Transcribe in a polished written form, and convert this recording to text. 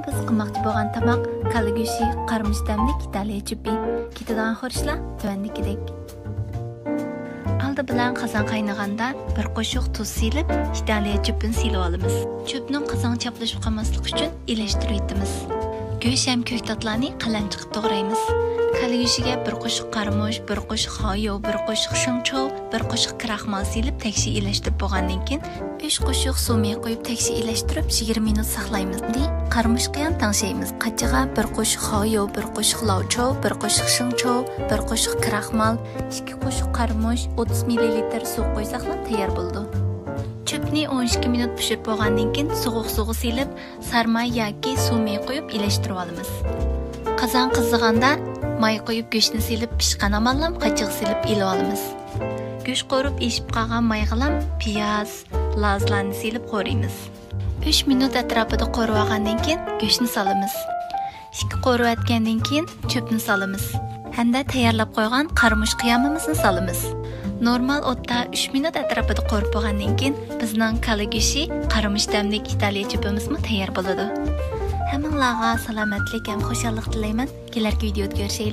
biz qilmoqchi bo'lgan tamoq kalla go'shti, qarmish damlik Italiya chupi. Ketidan xorishlar tuvandikidek. Aldı bilan qozon qaynaganda bir qo'shiq tuz silib, Italiya chupini silib olamiz. Chupning qozon chaplashib qolmasligi uchun ilashtirib etamiz. Go'sht ham ko'ktatlarni qalanchiq to'g'raymiz. Kalla go'shtiga bir qo'shiq qarmosh, bir qo'shiq xoyo, bir qo'shiq shunchov, bir qo'shiq kraxmal silib tekshi ilashtirib bo'lgandan keyin 3 qo'shiq suv qo'yib tekshi ilashtirib 20 minut saqlaymiz. Qarmoshga ham tangshaymiz. Qachiga bir qo'shiq xoyo, bir qo'shiq lavchov, bir qo'shiq shunchov, bir qo'shiq kraxmal, 2 qo'shiq qarmosh, 30 ml suv qo'ysaqlar tayyor bo'ldi. Chupni 12 minut pishirib bo'lgandan keyin sovuq suv silib, sarmay yoki suv qo'yib ilashtirib olamiz. Qozon qiziganda may qo'yib go'shtni silib pishgan amallam qachiq silib ilib olamiz. Go'sht qo'rib eshib qolgan maygalam piyoz, lazlarni silib qo'raymiz. 3 minut atrofida qo'rib olgandan keyin go'shtni solamiz. 2 qo'rib atgandan keyin chupni solamiz. Hamda tayyorlab qo'ygan qarmush qiyamimizni solamiz. Normal o'tda 3 minut atrofida qo'rib bo'lgandan keyin bizning kalla go'shti, qarmush damlik Italiya chupimizmi tayyor bo'ladi. Hammalarga salomatlik ham xushallik tilayman. Kelarki videoda görüşelim.